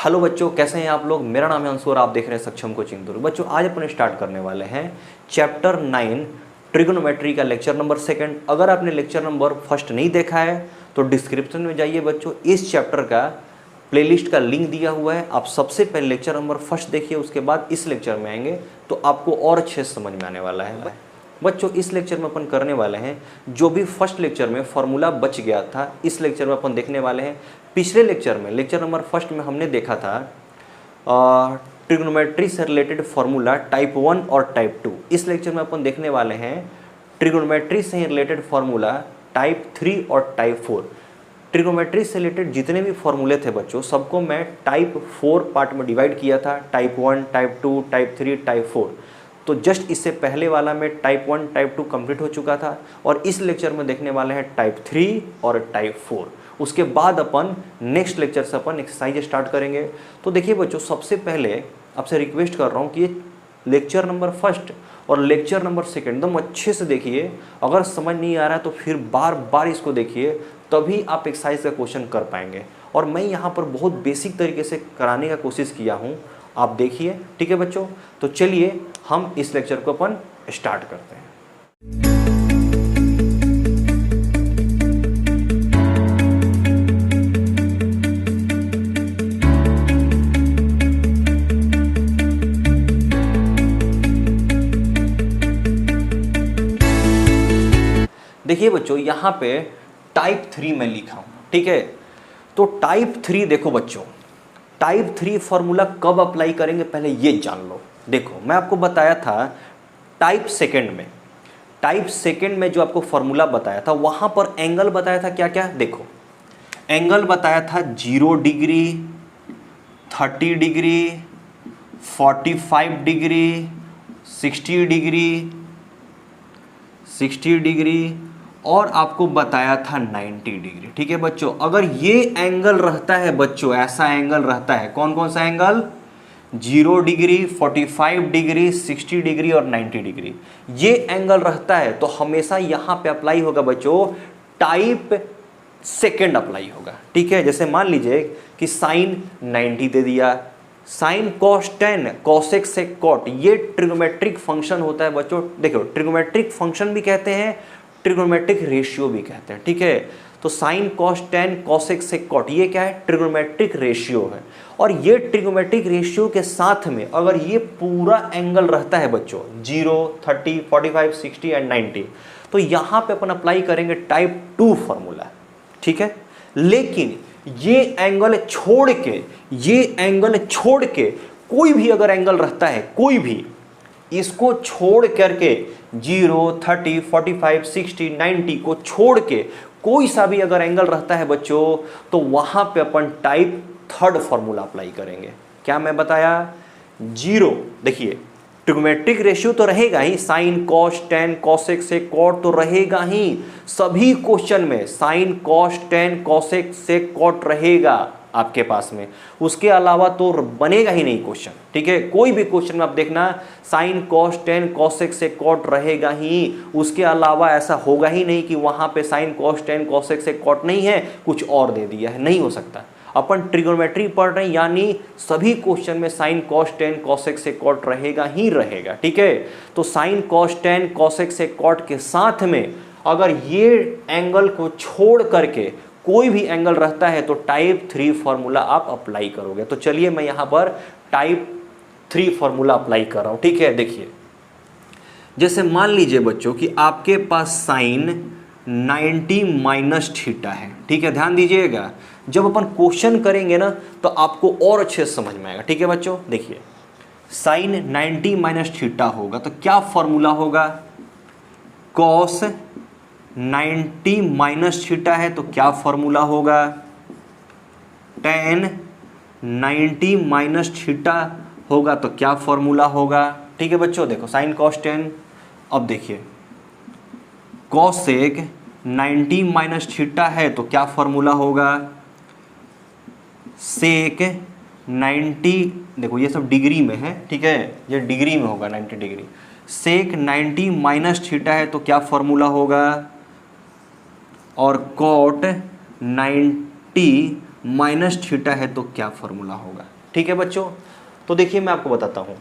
Hello बच्चों, कैसे हैं आप लोग। मेरा नाम है अंशु और आप देख रहे हैं सक्षम कोचिंग दुर्ग। बच्चों आज अपन स्टार्ट करने वाले हैं चैप्टर 9 ट्रिगोनोमेट्री का लेक्चर नंबर 2। अगर आपने लेक्चर नंबर 1 नहीं देखा है तो डिस्क्रिप्शन में जाइए बच्चों, इस चैप्टर का प्लेलिस्ट का लिंक दिया हुआ है। आप सबसे पहले लेक्चर नंबर 1 देखिए, उसके बाद इस लेक्चर में आएंगे तो आपको और अच्छे से समझ में आने वाला है। बच्चों इस लेक्चर में अपन करने वाले हैं जो भी फर्स्ट लेक्चर में फॉर्मूला बच गया था, इस लेक्चर में अपन देखने वाले हैं। पिछले लेक्चर में लेक्चर नंबर 1 में हमने देखा था ट्रिग्नोमेट्री से रिलेटेड फार्मूला टाइप 1 और टाइप 2। इस लेक्चर में अपन देखने वाले हैं ट्रिग्नोमेट्री से रिलेटेड फार्मूला टाइप 3 और टाइप 4। ट्रिग्नोमेट्री से रिलेटेड जितने भी फार्मूले थे बच्चों, सबको मैं टाइप 4 पार्ट में डिवाइड किया था, टाइप 1, टाइप 2, टाइप 3, टाइप 4। तो जस्ट इससे पहले वाला में टाइप 1, टाइप 2 कंप्लीट हो चुका था और इस लेक्चर में देखने वाले हैं टाइप 3 और टाइप 4। उसके बाद अपन नेक्स्ट लेक्चर से अपन एक्सरसाइज स्टार्ट करेंगे। तो देखिए बच्चों, सबसे पहले आपसे रिक्वेस्ट कर रहा हूँ कि लेक्चर नंबर 1 और लेक्चर नंबर 2 एकदम अच्छे से देखिए। अगर समझ नहीं आ रहा है तो फिर बार बार इसको देखिए, तभी आप एक्सरसाइज का क्वेश्चन कर पाएंगे। और मैं यहाँ पर बहुत बेसिक तरीके से कराने का कोशिश किया हूँ, आप देखिए। ठीक है बच्चों, तो चलिए हम इस लेक्चर को अपन स्टार्ट करते हैं। देखिए बच्चों, यहाँ पे टाइप 3 में लिखा हूँ, ठीक है। तो टाइप 3 देखो बच्चों, टाइप 3 फॉर्मूला कब अप्लाई करेंगे पहले ये जान लो। देखो मैं आपको बताया था टाइप 2 में जो आपको फॉर्मूला बताया था, वहाँ पर एंगल बताया था क्या क्या। देखो एंगल बताया था 0 डिग्री, 30 डिग्री, 45 डिग्री, 60 डिग्री और आपको बताया था 90 डिग्री। ठीक है बच्चों, अगर ये एंगल रहता है बच्चों, ऐसा एंगल रहता है, कौन कौन सा एंगल, 0 डिग्री, 45 डिग्री, 60 डिग्री और 90 डिग्री, ये एंगल रहता है तो हमेशा यहाँ पे अप्लाई होगा बच्चों टाइप 2 अप्लाई होगा। ठीक है, जैसे मान लीजिए कि साइन 90 दे दिया, sine cos 10 cosec sec cot, ये ट्रिग्नोमेट्रिक फंक्शन होता है बच्चों। देखो ट्रिग्नोमेट्रिक फंक्शन भी कहते हैं, ट्रिग्नोमेट्रिक रेशियो भी कहते हैं। ठीक है, तो sine cos 10 cosec sec cot, ये क्या है, ट्रिग्नोमेट्रिक रेशियो है। और ये ट्रिग्नोमेट्रिक रेशियो के साथ में अगर ये पूरा एंगल रहता है बच्चों 0, 30, 45, 60 एंड 90, तो यहाँ पे अपन अप्लाई करेंगे टाइप 2 फॉर्मूला। ठीक है, लेकिन ये एंगल छोड़ के कोई भी अगर एंगल रहता है, कोई भी, इसको छोड़ करके 0, 30, 45, 60, 90 को छोड़ के कोई सा भी अगर एंगल रहता है बच्चों, तो वहां पे अपन टाइप 3 फॉर्मूला अप्लाई करेंगे। क्या मैं बताया, 0, देखिए ट्रिग्नोमेट्रिक रेशियो तो रहेगा ही, sine cos 10 cosec sec cot तो रहेगा ही, सभी क्वेश्चन में sine cos 10 cosec sec cot रहेगा आपके पास में, उसके अलावा तो बनेगा ही नहीं क्वेश्चन। ठीक है, कोई भी क्वेश्चन में आप देखना sine cos 10 cosec sec cot रहेगा ही, उसके अलावा ऐसा होगा ही नहीं कि वहां पे sine cos 10 cosec sec cot नहीं है, कुछ और दे दिया है, नहीं हो सकता। अपन ट्रिग्नोमेट्री पढ़ रहे हैं, यानी सभी क्वेश्चन में sine cos 10 cosec sec cot रहेगा ही रहेगा। ठीक है, तो sine cos 10 cosec sec cot के साथ में अगर ये एंगल को छोड़ करके कोई भी एंगल रहता है तो टाइप 3 फॉर्मूला आप अप्लाई करोगे। तो चलिए मैं यहां पर टाइप 3 फॉर्मूला अप्लाई कर रहा हूं। ठीक है, देखिए जैसे मान लीजिए बच्चों कि आपके पास साइन 90 माइनस थीटा है। ठीक है, ध्यान दीजिएगा, जब अपन क्वेश्चन करेंगे ना तो आपको और अच्छे से समझ में आएगा। ठीक है बच्चों, देखिए साइन 90 माइनस थीटा होगा तो क्या फॉर्मूला होगा, कॉस 90 माइनस थीटा है तो क्या फॉर्मूला होगा, tan 90 माइनस थीटा होगा तो क्या फॉर्मूला होगा। ठीक है बच्चों, देखो साइन कॉस 10, अब देखिए कॉसेक 90 माइनस थीटा है तो क्या फॉर्मूला होगा, सेक 90, देखो ये सब डिग्री में है। ठीक है, ये डिग्री में होगा 90 डिग्री, सेक 90 माइनस थीटा है तो क्या फॉर्मूला होगा, और कॉट 90 माइनस थीटा है तो क्या फॉर्मूला होगा। ठीक है बच्चों। तो देखिए मैं आपको बताता हूँ,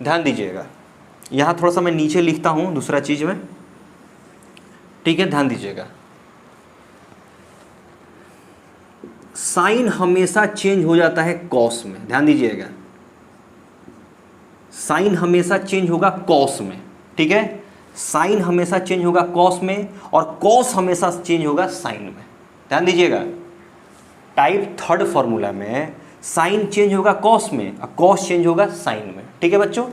ध्यान दीजिएगा, यहाँ थोड़ा सा मैं नीचे लिखता हूँ दूसरा चीज़ में, ठीक है, ध्यान दीजिएगा। साइन हमेशा चेंज हो जाता है कॉस में, ध्यान दीजिएगा, साइन हमेशा चेंज होगा कॉस में, ठीक है, साइन हमेशा चेंज होगा कॉस में और कॉस हमेशा चेंज होगा साइन में, ध्यान दीजिएगा। टाइप थर्ड फॉर्मूला में साइन चेंज होगा कॉस में और कॉस चेंज होगा साइन में, ठीक है बच्चों।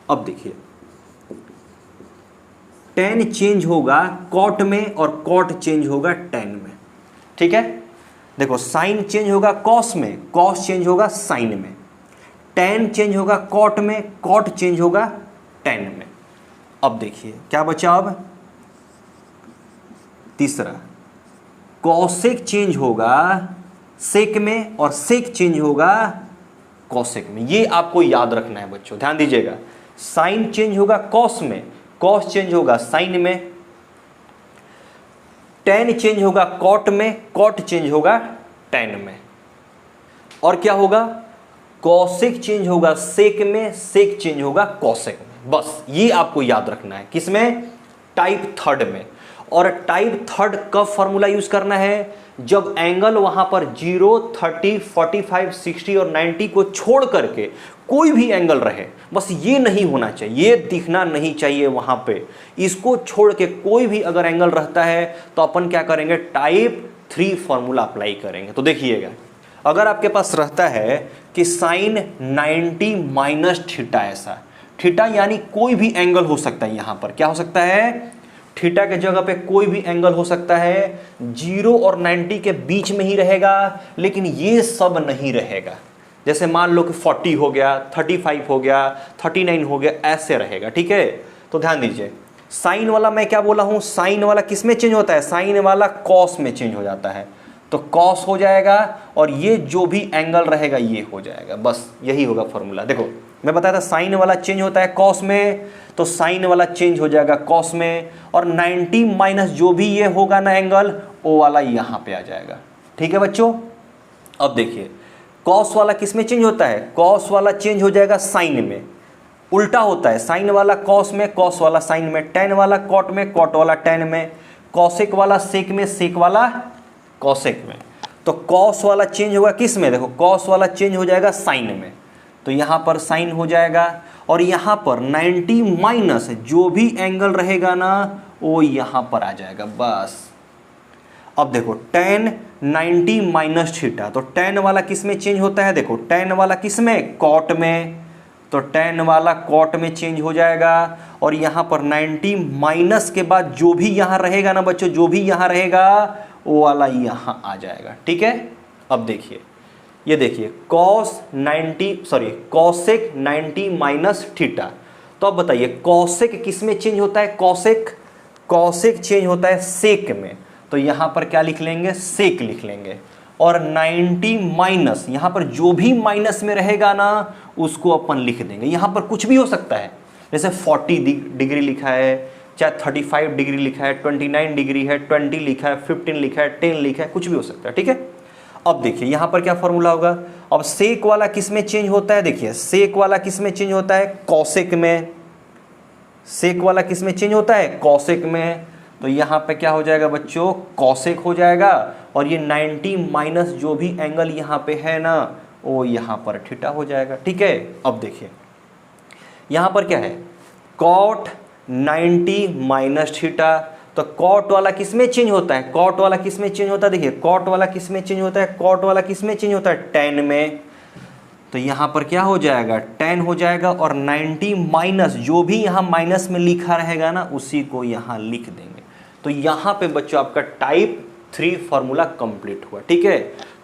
अब देखिए टेन चेंज होगा कॉट में और कॉट चेंज होगा टेन में, ठीक है। देखो साइन चेंज होगा कॉस में, कॉस चेंज होगा साइन में, टेन चेंज होगा कॉट में, कॉट चेंज होगा टेन में। अब देखिए क्या बचा, अब तीसरा कॉसेक चेंज होगा सेक में और सेक चेंज होगा कॉसेक में। ये आपको याद रखना है बच्चों, ध्यान दीजिएगा। साइन चेंज होगा कॉस में, कॉस चेंज होगा साइन में, टेन चेंज होगा कॉट में, कॉट चेंज होगा टेन में, और क्या होगा, कॉसेक चेंज होगा सेक में, सेक चेंज होगा कॉसेक में। बस ये आपको याद रखना है, किसमें, टाइप थर्ड में। और टाइप थर्ड कब फॉर्मूला यूज करना है, जब एंगल वहां पर 0, 30, 45, 60 और 90 को छोड़ करके कोई भी एंगल रहे, बस ये नहीं होना चाहिए, ये दिखना नहीं चाहिए वहां पे। इसको छोड़ के कोई भी अगर एंगल रहता है तो अपन क्या करेंगे, टाइप 3 फॉर्मूला अप्लाई करेंगे। तो देखिएगा, अगर आपके पास रहता है कि साइन 90 माइनस थीटा, ऐसा थीटा यानी कोई भी एंगल हो सकता है, यहां पर क्या हो सकता है, थीटा के जगह पे कोई भी एंगल हो सकता है, 0 और 90 के बीच में ही रहेगा, लेकिन ये सब नहीं रहेगा। जैसे मान लो कि 40 हो गया, 35 हो गया, 39 हो गया, ऐसे रहेगा, ठीक है। तो ध्यान दीजिए, साइन वाला मैं क्या बोला हूं, साइन वाला किस में चेंज होता है, साइन वाला कॉस में चेंज हो जाता है, तो कॉस हो जाएगा और ये जो भी एंगल रहेगा ये हो जाएगा, बस यही होगा फॉर्मूला। देखो मैं बताया था साइन वाला चेंज होता है कॉस में, तो साइन वाला चेंज हो जाएगा कॉस में, और 90 माइनस जो भी ये होगा ना एंगल, वो वाला यहाँ पे आ जाएगा, ठीक है बच्चों। अब देखिए कॉस वाला किस में चेंज होता है, कॉस वाला चेंज हो जाएगा साइन में, उल्टा होता है, साइन वाला कॉस में, कॉस वाला साइन में, टेन वाला कॉट में, कॉट वाला टेन में, कॉसेक वाला सेक में, सेक वाला कॉसेक में। तो कॉस वाला चेंज होगा किस में, देखो कॉस वाला चेंज हो जाएगा साइन में, तो यहाँ पर साइन हो जाएगा, और यहाँ पर 90 माइनस जो भी एंगल रहेगा ना वो यहाँ पर आ जाएगा, बस। अब देखो tan 90 माइनस थीटा, तो tan वाला किस में चेंज होता है, देखो tan वाला किस में, कॉट में, तो tan वाला कॉट में चेंज हो जाएगा, और यहाँ पर 90 माइनस के बाद जो भी यहाँ रहेगा ना बच्चों, जो भी यहाँ रहेगा वो वाला यहाँ आ जाएगा, ठीक है। अब देखिए, ये देखिए कॉसेक 90 माइनस थीटा, तो अब बताइए कॉसेक किस में चेंज होता है, कॉसेक चेंज होता है सेक में, तो यहाँ पर क्या लिख लेंगे, सेक लिख लेंगे, और 90 माइनस यहाँ पर जो भी माइनस में रहेगा ना उसको अपन लिख देंगे। यहाँ पर कुछ भी हो सकता है, जैसे 40 डिग्री लिखा है, चाहे 35 डिग्री लिखा है, 29 डिग्री है, 20 लिखा है, 15 लिखा है, 10 लिखा है, कुछ भी हो सकता है, ठीक है। अब देखिए यहाँ पर क्या फॉर्मूला होगा, अब सेक वाला किस में चेंज होता है, देखिए सेक वाला किस में चेंज होता है, कॉसेक में, सेक वाला किस में चेंज होता है, कॉसेक में, तो यहाँ पे क्या हो जाएगा बच्चों, कॉसेक हो जाएगा, और ये 90 माइनस जो भी एंगल यहाँ पे है ना वो यहाँ पर थीटा हो जाएगा, ठीक है। अब देखिए यहाँ पर क्या है, कॉट 90 माइनस थीटा, तो कॉट वाला किस में चेंज होता है, कॉट वाला किस में चेंज होता है, देखिए कॉट वाला किस में चेंज होता है, कॉट वाला किस में चेंज होता है, टेन में, तो यहाँ पर क्या हो जाएगा, 10 हो जाएगा, और 90 माइनस जो भी यहाँ माइनस में लिखा रहेगा ना उसी को यहाँ लिख देंगे। तो यहाँ पे बच्चों आपका टाइप 3 फॉर्मूला कंप्लीट हुआ, ठीक है।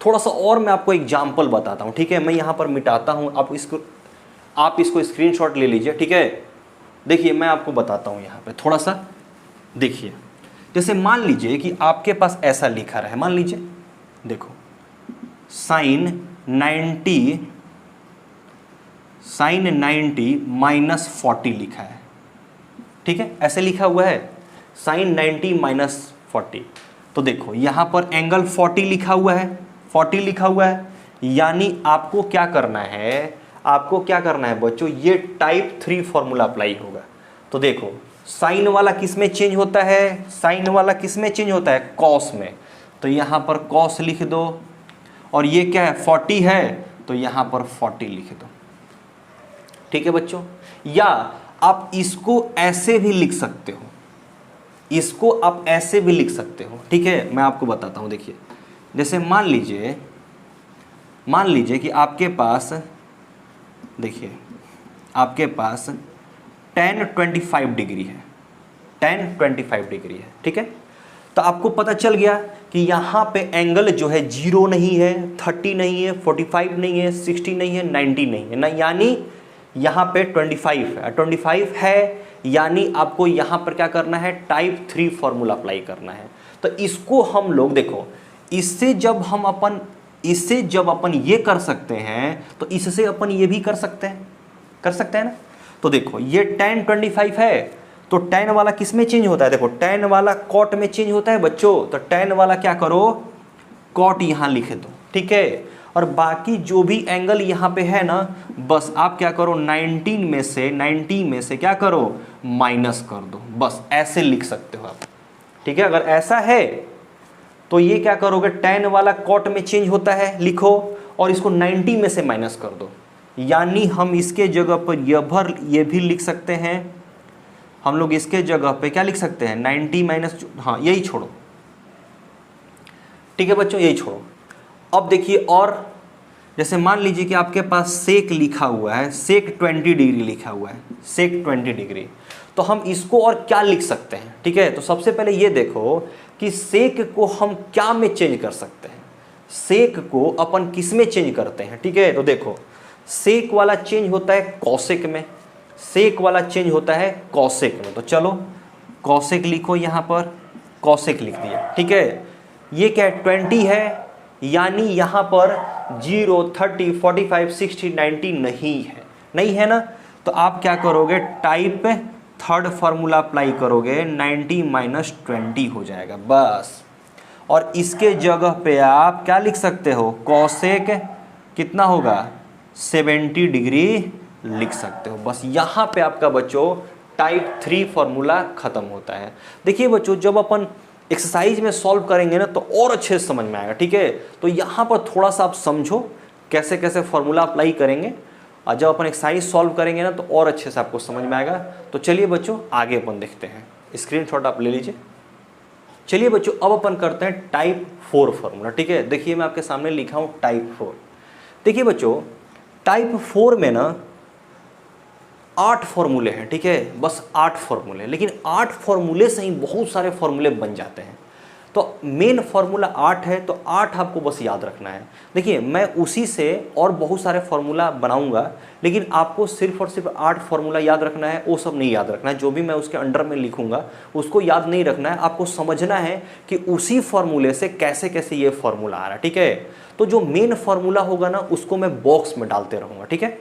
थोड़ा सा और मैं आपको एग्जाम्पल बताता हूँ, ठीक है। मैं यहाँ पर मिटाता हूँ, आप इसको स्क्रीनशॉट ले लीजिए, ठीक है। देखिए मैं आपको बताता हूँ यहाँ पे थोड़ा सा, देखिए जैसे मान लीजिए कि आपके पास ऐसा लिखा रहा है, मान लीजिए देखो साइन 90 माइनस 40 लिखा है, ठीक है, ऐसे लिखा हुआ है साइन 90 माइनस 40। तो देखो यहाँ पर एंगल 40 लिखा हुआ है, 40 लिखा हुआ है, यानी आपको क्या करना है, आपको क्या करना है बच्चों, ये टाइप 3 फॉर्मूला अप्लाई होगा। तो देखो साइन वाला किस में चेंज होता है, साइन वाला किस में चेंज होता है, कॉस में। तो यहाँ पर कॉस लिख दो, और ये क्या है 40 है, तो यहाँ पर 40 लिख दो। ठीक है बच्चों, या आप इसको ऐसे भी लिख सकते हो, इसको आप ऐसे भी लिख सकते हो। ठीक है, मैं आपको बताता हूँ। देखिए जैसे मान लीजिए कि आपके पास, देखिए आपके पास tan 25 डिग्री है, tan 25 डिग्री है। ठीक है, तो आपको पता चल गया कि यहाँ पे एंगल जो है 0 नहीं है, 30 नहीं है, 45 नहीं है, 60 नहीं है, 90 नहीं है ना, यानी यहाँ पे 25 है। 25 है यानी आपको यहाँ पर क्या करना है, टाइप 3 फॉर्मूला अप्लाई करना है। तो इसको हम लोग देखो, इससे जब अपन ये कर सकते हैं तो इससे अपन ये भी कर सकते हैं ना। तो देखो ये tan 25 है, तो tan वाला किस में चेंज होता है, देखो tan वाला cot में चेंज होता है बच्चों। तो tan वाला क्या करो, cot यहाँ लिख दो। ठीक है, और बाकी जो भी एंगल यहाँ पे है ना, बस आप क्या करो 90 में से क्या करो, माइनस कर दो। बस ऐसे लिख सकते हो आप। ठीक है, अगर ऐसा है तो ये क्या करोगे, tan वाला cot में चेंज होता है लिखो, और इसको 90 में से माइनस कर दो। यानी हम इसके जगह पर ये भी लिख सकते हैं, हम लोग इसके जगह पे क्या लिख सकते हैं, 90 माइनस, हाँ यही छोड़ो। ठीक है बच्चों, यही छोड़ो। अब देखिए, और जैसे मान लीजिए कि आपके पास सेक लिखा हुआ है, सेक 20 डिग्री लिखा हुआ है, सेक 20 डिग्री, तो हम इसको और क्या लिख सकते हैं। ठीक है, तो सबसे पहले ये देखो कि सेक को हम क्या में चेंज कर सकते हैं, सेक को अपन किस में चेंज करते हैं। ठीक है, तो देखो सेक वाला चेंज होता है कॉसेक में, सेक वाला चेंज होता है कॉसेक में। तो चलो कॉसेक लिखो, यहाँ पर कॉसेक लिख दिया। ठीक है, ये क्या है 20 है, यानी यहाँ पर 0, 30, 45, 60, 90 नहीं है ना। तो आप क्या करोगे, टाइप 3 फार्मूला अप्लाई करोगे, 90 माइनस 20 हो जाएगा बस। और इसके जगह पे आप क्या लिख सकते हो, कॉसेक कितना होगा, 70 डिग्री लिख सकते हो। बस यहाँ पे आपका बच्चों टाइप 3 फार्मूला खत्म होता है। देखिए बच्चों, जब अपन एक्सरसाइज में सॉल्व करेंगे ना तो और अच्छे से समझ में आएगा। ठीक है, तो यहाँ पर थोड़ा सा आप समझो कैसे कैसे फार्मूला अप्लाई करेंगे, और जब अपन एक्सरसाइज सॉल्व करेंगे ना तो और अच्छे से आपको समझ में आएगा। तो चलिए बच्चों आगे अपन देखते हैं, स्क्रीनशॉट आप ले लीजिए। चलिए बच्चों, अब अपन करते हैं टाइप 4 फार्मूला। ठीक है, देखिए मैं आपके सामने लिखा हूँ टाइप 4। देखिए बच्चों, टाइप 4 में ना 8 फॉर्मूले हैं। ठीक है, बस 8 फॉर्मूले, लेकिन 8 फॉर्मूले से ही बहुत सारे फॉर्मूले बन जाते हैं। तो मेन फार्मूला 8 है, तो 8 आपको बस याद रखना है। देखिए मैं उसी से और बहुत सारे फार्मूला बनाऊंगा, लेकिन आपको सिर्फ और सिर्फ 8 फार्मूला याद रखना है, वो सब नहीं याद रखना है। जो भी मैं उसके अंडर में लिखूंगा उसको याद नहीं रखना है, आपको समझना है कि उसी फार्मूले से कैसे कैसे ये फार्मूला आ रहा है। ठीक है, तो जो मेन फार्मूला होगा ना उसको मैं बॉक्स में डालते रहूँगा। ठीक है,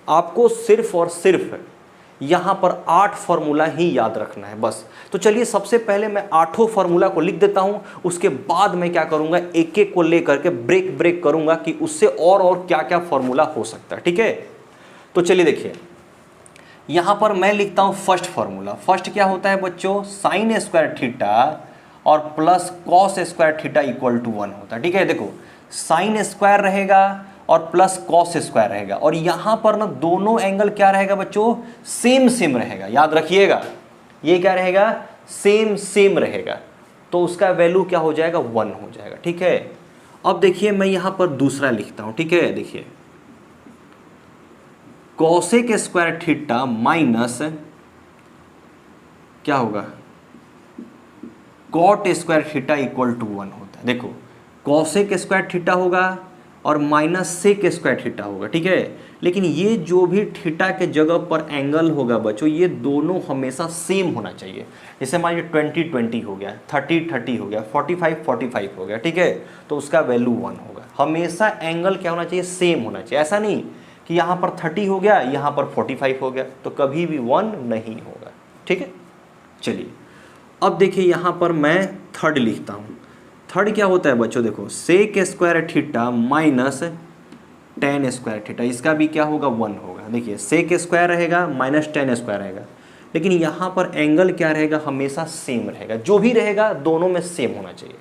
आपको सिर्फ और सिर्फ यहाँ पर 8 फार्मूला ही याद रखना है बस। तो चलिए सबसे पहले मैं 8 फार्मूला को लिख देता हूँ, उसके बाद मैं क्या करूँगा, एक एक को लेकर के ब्रेक करूँगा कि उससे और क्या क्या फार्मूला हो सकता है। ठीक है, तो चलिए देखिए, यहाँ पर मैं लिखता हूँ फर्स्ट फार्मूला। फर्स्ट क्या होता है बच्चों, साइन स्क्वायर थीटा और plus cos square theta equal to 1 होता है। ठीक है, देखो साइन स्क्वायर रहेगा और प्लस कॉस स्क्वायर रहेगा, और यहाँ पर ना दोनों एंगल क्या रहेगा बच्चों, सेम रहेगा। याद रखिएगा, ये क्या रहेगा, सेम रहेगा। तो उसका वैल्यू क्या हो जाएगा, 1 हो जाएगा। ठीक है, अब देखिए मैं यहाँ पर दूसरा लिखता हूँ। ठीक है, देखिए कॉसेक स्क्वायर थीटा माइनस क्या होगा, cot square theta equal to 1 होता है। देखो कॉसेक स्क्वायर थीटा होगा और माइनस सेक स्क्वायर थीटा होगा। ठीक है, लेकिन ये जो भी थीटा के जगह पर एंगल होगा बच्चों, ये दोनों हमेशा सेम होना चाहिए। जैसे मान लीजिए 20 हो गया, 30 हो गया, 45 हो गया। ठीक है, तो उसका वैल्यू 1 होगा। हमेशा एंगल क्या होना चाहिए, सेम होना चाहिए। ऐसा नहीं कि यहाँ पर 30 हो गया, यहाँ पर 45 हो गया, तो कभी भी 1 नहीं होगा। ठीक है, चलिए अब देखिए यहाँ पर मैं थर्ड लिखता हूँ। थर्ड क्या होता है बच्चों, देखो sec square theta minus tan square theta, इसका भी क्या होगा 1 होगा। देखिए सेक स्क्वायर रहेगा माइनस tan स्क्वायर रहेगा, लेकिन यहाँ पर एंगल क्या रहेगा, हमेशा सेम रहेगा, जो भी रहेगा दोनों में सेम होना चाहिए।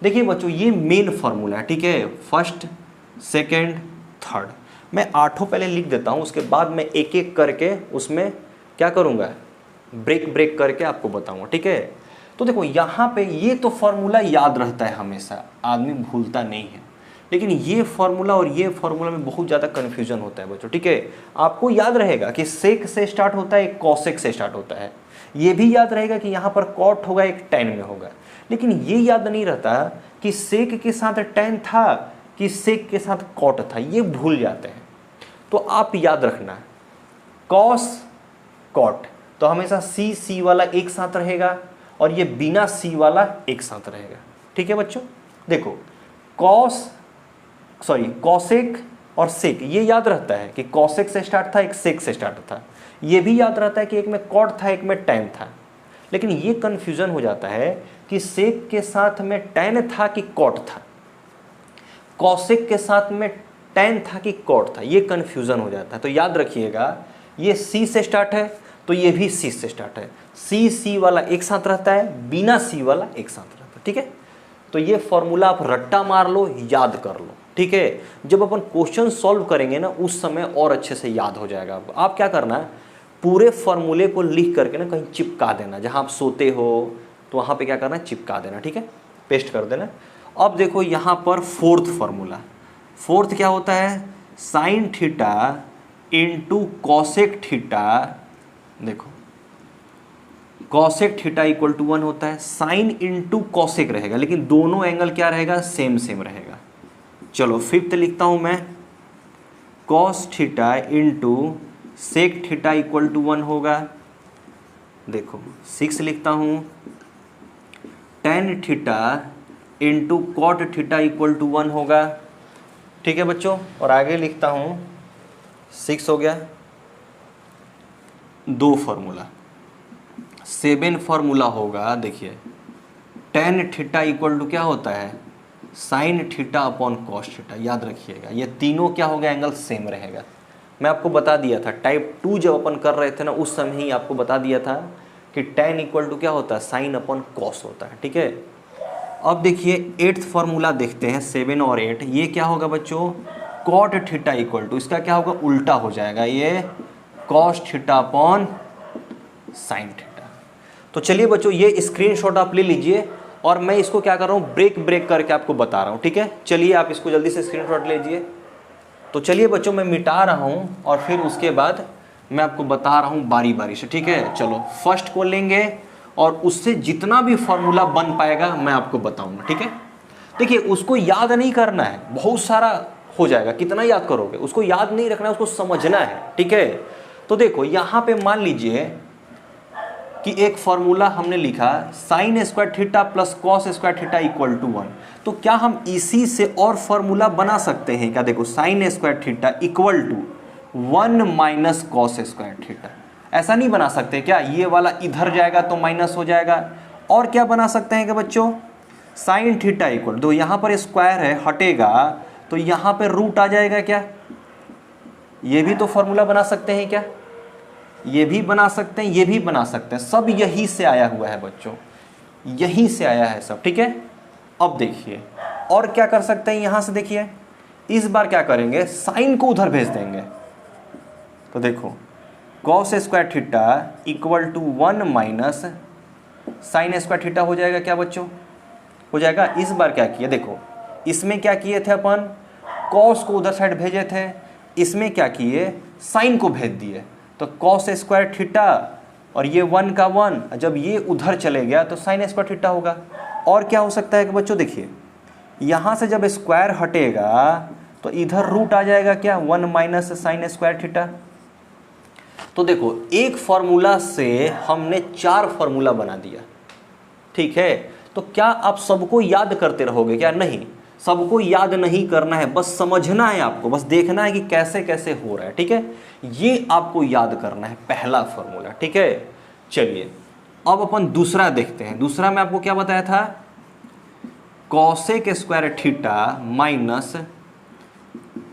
देखिए बच्चों ये मेन फार्मूला है, ठीक है, फर्स्ट सेकेंड थर्ड। मैं आठों पहले लिख देता हूँ, उसके बाद मैं एक एक करके उसमें क्या करूँगा, ब्रेक करके आपको बताऊँगा, ठीक है। तो देखो यहाँ पे ये तो फार्मूला याद रहता है हमेशा, आदमी भूलता नहीं है, लेकिन ये फार्मूला और ये फार्मूला में बहुत ज़्यादा कन्फ्यूजन होता है बच्चों, ठीक है। आपको याद रहेगा कि सेक से स्टार्ट होता है, एक कॉसेक से स्टार्ट होता है, ये भी याद रहेगा कि यहाँ पर कॉट होगा, एक टैन में होगा, लेकिन ये याद नहीं रहता कि सेक के साथ टैन था कि सेक के साथ कॉट था, ये भूल जाते हैं। तो आप याद रखना कॉस कॉट तो हमेशा सी वाला एक साथ रहेगा और ये बिना सी वाला एक साथ रहेगा, ठीक है बच्चों। देखो कॉसेक और सेक ये याद रहता है कि कॉसेक से स्टार्ट था, एक सेक से स्टार्ट था। ये भी याद रहता है कि एक में कॉट था, एक में टैन था, लेकिन ये कन्फ्यूजन हो जाता है कि सेक के साथ में टैन था कि कॉट था, कॉसेक के साथ में टैन था कि कॉट था, ये कन्फ्यूजन हो जाता है। तो याद रखिएगा ये सी से स्टार्ट है तो ये भी सी से स्टार्ट है, सी वाला एक साथ रहता है, बिना सी वाला एक साथ रहता है, ठीक है। तो ये फॉर्मूला आप रट्टा मार लो, याद कर लो, ठीक है। जब अपन क्वेश्चन सॉल्व करेंगे ना उस समय और अच्छे से याद हो जाएगा। आप क्या करना है, पूरे फॉर्मूले को लिख करके ना कहीं चिपका देना, जहाँ आप सोते हो तो वहाँ पे क्या करना है, चिपका देना, ठीक है, पेस्ट कर देना। अब देखो यहाँ पर फोर्थ फार्मूला, फोर्थ क्या होता है, sign theta into cosec theta. देखो कॉसेक थीटा इक्वल टू 1 होता है, साइन इंटू कॉसेक रहेगा, लेकिन दोनों एंगल क्या रहेगा, सेम रहेगा। चलो फिफ्थ लिखता हूं मैं, cos theta into sec theta equal to 1 होगा। देखो 6 लिखता हूं, tan theta into cot theta equal to 1 होगा, ठीक है बच्चों। और आगे लिखता हूं 6 हो गया, 2 फार्मूला, 7 फार्मूला होगा। देखिए टेन थीटा इक्वल टू क्या होता है, sine theta upon cos theta, याद रखिएगा। ये तीनों क्या होगा, एंगल सेम रहेगा। मैं आपको बता दिया था टाइप 2 जब अपन कर रहे थे ना उस समय ही आपको बता दिया था कि टेन इक्वल टू क्या होता है, साइन अपॉन कॉस होता है, ठीक है। अब देखिए 8th फार्मूला देखते हैं, 7 और 8, ये क्या होगा बच्चों, कॉट थीटा इक्वल टू, इसका क्या होगा, उल्टा हो जाएगा, ये cos theta upon sine theta. तो चलिए बच्चों ये स्क्रीनशॉट आप ले लीजिए और मैं इसको क्या कर रहा हूँ, ब्रेक करके आपको बता रहा हूँ, ठीक है। चलिए आप इसको जल्दी से स्क्रीनशॉट लीजिए। तो चलिए बच्चों मैं मिटा रहा हूँ और फिर उसके बाद मैं आपको बता रहा हूँ बारी बारी से, ठीक है। चलो फर्स्ट को लेंगे और उससे जितना भी फॉर्मूला बन पाएगा मैं आपको बताऊँगा, ठीक है। देखिए उसको याद नहीं करना है, बहुत सारा हो जाएगा, कितना याद करोगे, उसको याद नहीं रखना है, उसको समझना है, ठीक है। तो देखो यहाँ पे मान लीजिए कि एक फॉर्मूला हमने लिखा sine square theta plus cos square theta equal to 1, तो क्या हम इसी से और फॉर्मूला बना सकते हैं क्या। देखो sine square theta equal to 1 minus cos square theta, ऐसा नहीं बना सकते क्या, ये वाला इधर जाएगा तो माइनस हो जाएगा। और क्या बना सकते हैं क्या बच्चों, साइन थीटा इक्वल टू, यहाँ पर स्क्वायर है हटेगा तो यहाँ पे रूट आ जाएगा क्या, ये भी तो फॉर्मूला बना सकते हैं क्या, ये भी बना सकते हैं, ये भी बना सकते हैं, सब यही से आया हुआ है बच्चों, यहीं से आया है सब, ठीक है। अब देखिए और क्या कर सकते हैं, यहाँ से देखिए इस बार क्या करेंगे, साइन को उधर भेज देंगे। तो देखो cos square theta equal to 1 minus sine square theta हो जाएगा क्या बच्चों, हो जाएगा। इस बार क्या किया, देखो इसमें क्या किए थे अपन, कॉस को उधर साइड भेजे थे, इसमें क्या किए, साइन को भेज दिए। तो कॉस स्क्वायर थीटा और ये 1 का 1, जब ये उधर चले गया तो साइन स्क्वायर थीटा होगा। और क्या हो सकता है कि बच्चों देखिए यहाँ से जब स्क्वायर हटेगा तो इधर रूट आ जाएगा क्या, 1 माइनस साइन स्क्वायर थीटा। तो देखो एक फॉर्मूला से हमने 4 फॉर्मूला बना दिया, ठीक है। तो क्या आप सबको याद करते रहोगे क्या, नहीं, सबको याद नहीं करना है, बस समझना है आपको, बस देखना है कि कैसे कैसे हो रहा है, ठीक है। ये आपको याद करना है पहला फॉर्मूला, ठीक है। चलिए अब अपन दूसरा देखते हैं। दूसरा में आपको क्या बताया था, cosec square theta minus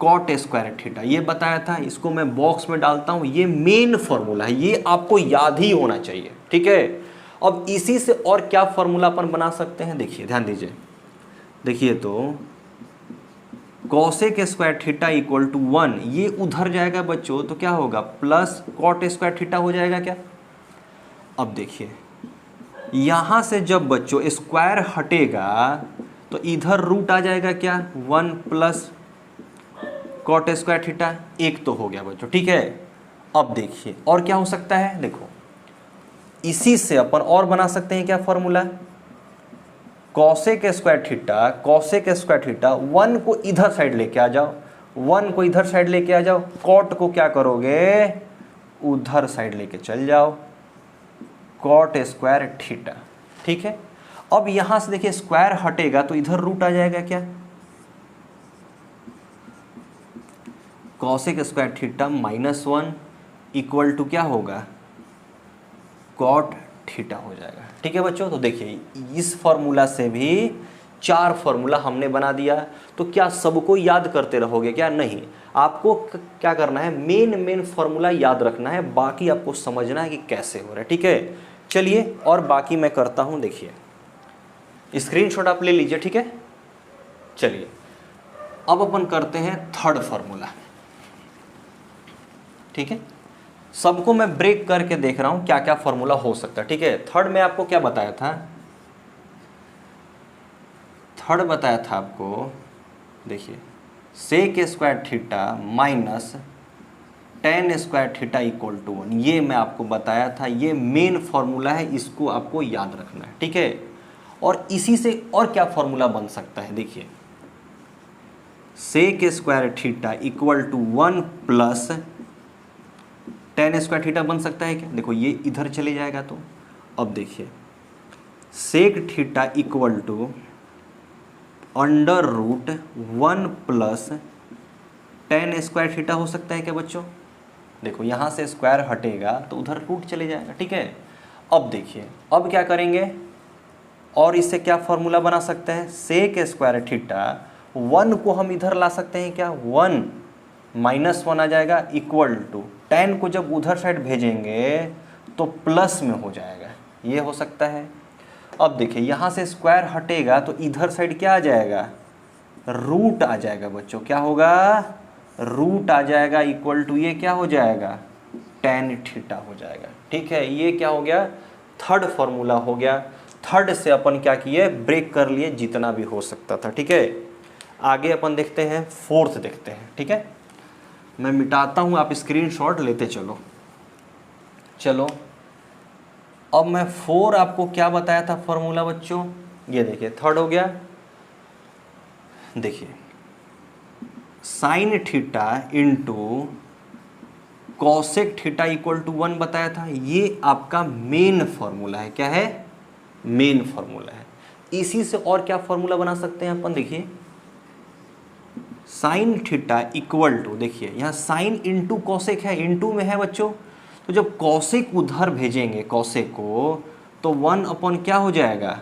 cot square theta, ये बताया था, इसको मैं बॉक्स में डालता हूं, ये मेन फॉर्मूला है, ये आपको याद ही होना चाहिए, ठीक है। अब इसी से और क्या फॉर्मूला अपन बना सकते हैं, देखिए ध्यान दीजिए, देखिए तो cosec square theta equal to 1, ये उधर जाएगा बच्चों तो क्या होगा, प्लस कॉट स्क्वायर थीटा हो जाएगा क्या। अब देखिए यहां से जब बच्चों स्क्वायर हटेगा तो इधर रूट आ जाएगा क्या, 1 प्लस कॉट स्क्वायर थीटा, एक तो हो गया बच्चों, ठीक है। अब देखिए और क्या हो सकता है, देखो इसी से अपन और बना सकते हैं क्या formula, cosec square theta, cosec square theta 1 को इधर साइड लेके आ जाओ, 1 को इधर साइड लेके आ जाओ, कॉट को क्या करोगे उधर साइड लेके चल जाओ, कॉट स्क्वायर थीटा, ठीक है। अब यहां से देखिए स्क्वायर हटेगा तो इधर रूट आ जाएगा क्या, cosec square theta -1 equal to क्या होगा, कॉट थीटा हो जाएगा, ठीक है बच्चों। तो देखिए इस फॉर्मूला से भी 4 फॉर्मूला हमने बना दिया, तो क्या सबको याद करते रहोगे क्या, नहीं, आपको क्या करना है, मेन फॉर्मूला याद रखना है, बाकी आपको समझना है कि कैसे हो रहा है, ठीक है। चलिए और बाकी मैं करता हूं, देखिए स्क्रीनशॉट आप ले लीजिए, ठीक है। चलिए अब अपन करते हैं थर्ड फॉर्मूला, ठीक है। सबको मैं ब्रेक करके देख रहा हूं क्या क्या फॉर्मूला हो सकता है, ठीक है। थर्ड में आपको क्या बताया था, थर्ड बताया था आपको, देखिए sec square theta minus tan square theta equal to 1, ये मैं आपको बताया था, ये मेन फॉर्मूला है, इसको आपको याद रखना है, ठीक है। और इसी से और क्या फॉर्मूला बन सकता है, देखिए sec square theta equal to 1 plus tan square theta बन सकता है क्या, देखो ये इधर चले जाएगा तो, अब देखिए sec theta equal to under root 1 plus tan square theta हो सकता है क्या बच्चों, देखो यहां से स्क्वायर हटेगा तो उधर रूट चले जाएगा, ठीक है। अब देखिए अब क्या करेंगे, और इससे क्या फॉर्मूला बना सकते हैं, सेक स्क्वायर थीटा 1 को हम इधर ला सकते हैं क्या, 1 -1 आ जाएगा इक्वल टू टेन को जब उधर साइड भेजेंगे तो प्लस में हो जाएगा, ये हो सकता है। अब देखिए यहाँ से स्क्वायर हटेगा तो इधर साइड क्या आ जाएगा, रूट आ जाएगा बच्चों, क्या होगा, रूट आ जाएगा इक्वल टू ये क्या हो जाएगा, टेन थीटा हो जाएगा, ठीक है। ये क्या हो गया, थर्ड फॉर्मूला हो गया। थर्ड से अपन क्या किए, ब्रेक कर लिए जितना भी हो सकता था, ठीक है। आगे अपन देखते हैं, फोर्थ देखते हैं, ठीक है। मैं मिटाता हूं, आप स्क्रीनशॉट लेते चलो। चलो अब मैं 4 आपको क्या बताया था फॉर्मूला बच्चों, ये देखिए थर्ड हो गया, देखिए sine theta into cosec theta equal to 1 बताया था, ये आपका मेन फॉर्मूला है, क्या है, मेन फॉर्मूला है। इसी से और क्या फॉर्मूला बना सकते हैं अपन, देखिए साइन थीटा इक्वल टू, देखिए यहाँ साइन इंटू कॉसेक है, इंटू में है बच्चों, तो जब कॉसेक उधर भेजेंगे कॉसेक को तो 1 अपन क्या हो जाएगा,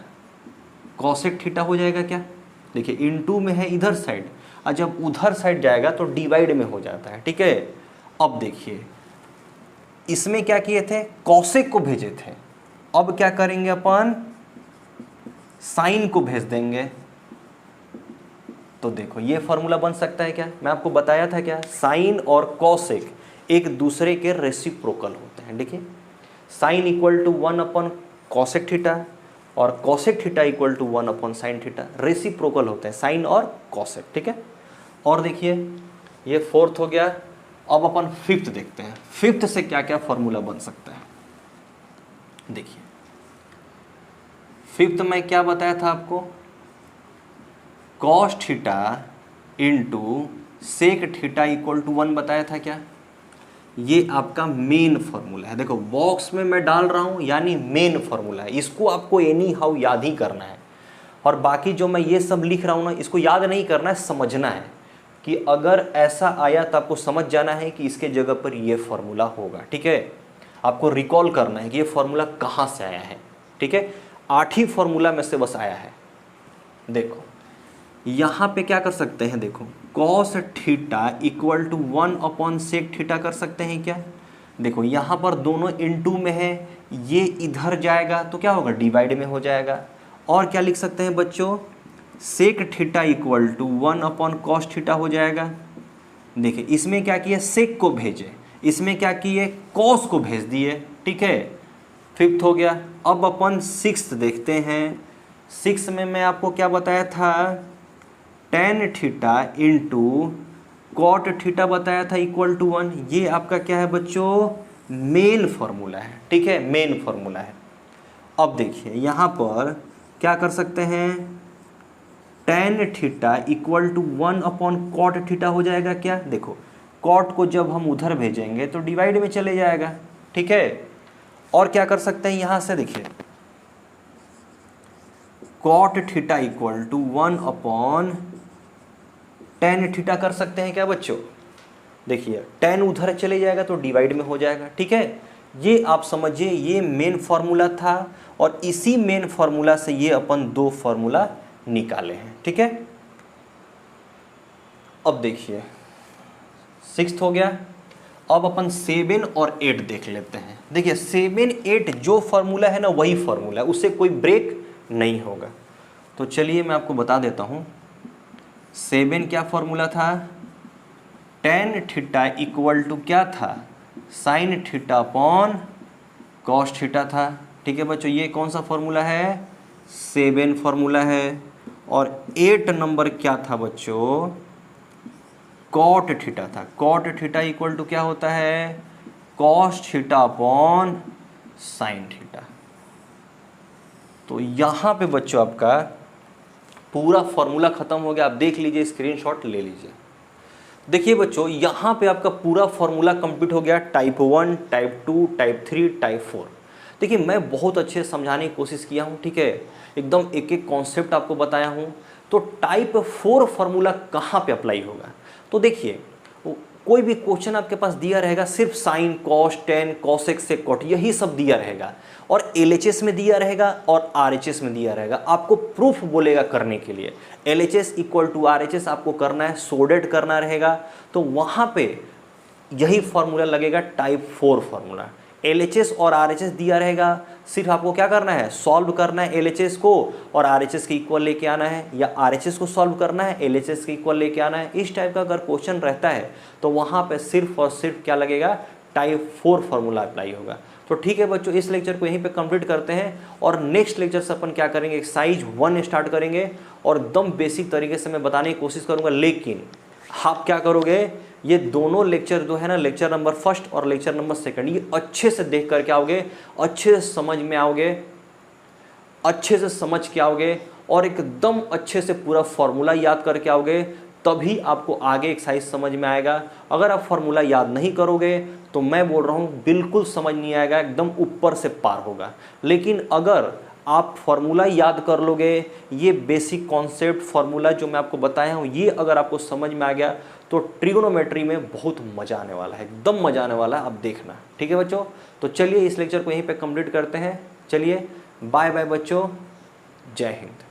कॉसेक थीटा हो जाएगा क्या, देखिए इंटू में है इधर साइड, और जब उधर साइड जाएगा तो डिवाइड में हो जाता है, ठीक है। अब देखिए इसमें क्या किए थे, कॉसेक को भेजे थे, अब क्या करेंगे अपन, साइन को भेज देंगे, तो देखो ये फॉर्मूला बन सकता है क्या, मैं आपको बताया था क्या, साइन और कॉसेक एक दूसरे के रेसिप्रोकल होते हैं, देखिए sine equal to 1 upon cosec theta और cosec theta equal to 1 upon sine theta, reciprocal होते हैं साइन और कॉसेक, ठीक है। और देखिए ये फोर्थ हो गया। अब अपन फिफ्थ देखते हैं, फिफ्थ से क्या क्या फॉर्मूला बन सकता है, देखिए फिफ्थ में क्या बताया था आपको, cos theta into sec theta equal to 1 बताया था क्या, ये आपका मेन फॉर्मूला है। देखो बॉक्स में मैं डाल रहा हूं यानी मेन फॉर्मूला है, इसको आपको एनी हाउ याद ही करना है, और बाकी जो मैं ये सब लिख रहा हूं ना इसको याद नहीं करना है, समझना है कि अगर ऐसा आया तो आपको समझ जाना है कि इसके जगह पर ये फॉर्मूला होगा, ठीक है। आपको रिकॉल करना है कि ये फॉर्मूला कहाँ से आया है, ठीक है। 8 ही फॉर्मूला में से बस आया है। देखो यहाँ पे क्या कर सकते हैं, देखो cos theta equal to 1/sec theta कर सकते हैं क्या? देखो यहाँ पर दोनों इनटू में है, ये इधर जाएगा तो क्या होगा, डिवाइड में हो जाएगा। और क्या लिख सकते हैं बच्चों, sec theta equal to 1/cos theta हो जाएगा। देखिए इसमें क्या किए, सेक को भेजे, इसमें क्या किए, कॉस को भेज दिए, ठीक है। फिफ्थ हो गया। अब अपन सिक्स्थ देखते हैं। सिक्स में मैं आपको क्या बताया था, tan theta into cot theta बताया था इक्वल टू 1। ये आपका क्या है बच्चों, मेन फॉर्मूला है, ठीक है, मेन फॉर्मूला है। अब देखिए यहाँ पर क्या कर सकते हैं, tan theta equal to 1/cot theta हो जाएगा क्या? देखो कॉट को जब हम उधर भेजेंगे तो डिवाइड में चले जाएगा, ठीक है। और क्या कर सकते हैं यहाँ से, देखिए cot theta equal to 1/tan theta कर सकते हैं क्या बच्चों? देखिए tan उधर चले जाएगा तो डिवाइड में हो जाएगा, ठीक है। ये आप समझिए, ये मेन फॉर्मूला था और इसी मेन फॉर्मूला से ये अपन दो फॉर्मूला निकाले हैं, ठीक है। अब देखिए सिक्स्थ हो गया। अब अपन 7 और 8 देख लेते हैं। देखिए 7, 8 जो फॉर्मूला है ना वही फॉर्मूला है, उससे कोई ब्रेक नहीं होगा। तो चलिए मैं आपको बता देता हूँ। 7 क्या फॉर्मूला था, tan थीटा इक्वल टू क्या था, sine theta upon cos theta था, ठीक है बच्चों। ये कौन सा फॉर्मूला है, 7 फॉर्मूला है। और 8 नंबर क्या था बच्चों, कॉट थीटा था। कॉट थीटा इक्वल टू क्या होता है, cos theta upon sine theta. तो यहाँ पे बच्चों आपका पूरा फॉर्मूला खत्म हो गया। आप देख लीजिए, स्क्रीनशॉट ले लीजिए। देखिए बच्चों यहाँ पे आपका पूरा फॉर्मूला कंप्लीट हो गया, टाइप 1, टाइप 2, टाइप 3, टाइप 4। देखिए मैं बहुत अच्छे से समझाने की कोशिश किया हूँ, ठीक है, एकदम एक एक कॉन्सेप्ट आपको बताया हूँ। तो टाइप 4 फार्मूला कहाँ पे अप्लाई होगा, तो देखिए कोई भी क्वेश्चन आपके पास दिया रहेगा, सिर्फ sign, cos, ten, cosec, sec, cot यही सब दिया रहेगा, और एलएचएस में दिया रहेगा और आरएचएस में दिया रहेगा। आपको प्रूफ बोलेगा करने के लिए, एलएचएस इक्वल टू आरएचएस आपको करना है, सोर्टेड करना रहेगा। तो वहां पे यही फॉर्मूला लगेगा, टाइप 4 फार्मूला। एलएचएस और आरएचएस दिया रहेगा, सिर्फ आपको क्या करना है, सॉल्व करना है एलएचएस को और आरएचएस के इक्वल लेके आना है, या आरएचएस को सॉल्व करना है, एलएचएस के इक्वल लेके आना है। इस टाइप का अगर क्वेश्चन रहता है तो वहां पे सिर्फ और सिर्फ क्या लगेगा, टाइप 4 फार्मूला अप्लाई होगा। तो ठीक है बच्चों, इस लेक्चर को यहीं पे कंप्लीट करते हैं और नेक्स्ट लेक्चर से अपन क्या करेंगे, एक्सरसाइज 1 स्टार्ट करेंगे और एकदम बेसिक तरीके से मैं बताने की कोशिश करूंगा। लेकिन आप क्या करोगे, ये दोनों लेक्चर जो है ना, लेक्चर नंबर 1 और लेक्चर नंबर 2, ये अच्छे से देख करके आओगे, अच्छे से समझ में आओगे, अच्छे से समझ के आओगे और एकदम अच्छे से पूरा फॉर्मूला याद करके आओगे, तभी आपको आगे एक्सरसाइज समझ में आएगा। अगर आप फॉर्मूला याद नहीं करोगे तो मैं बोल रहा हूँ बिल्कुल समझ नहीं आएगा, एकदम ऊपर से पार होगा। लेकिन अगर आप फॉर्मूला याद कर लोगे, ये बेसिक कॉन्सेप्ट फॉर्मूला जो मैं आपको बताया हूँ, ये अगर आपको समझ में आ गया तो ट्रिगोनोमेट्री में बहुत मजा आने वाला है, एकदम मजा आने वाला है, आप देखना। ठीक है बच्चों, तो चलिए इस लेक्चर को यहीं पे कंप्लीट करते हैं। चलिए बाय बाय बच्चों, जय हिंद।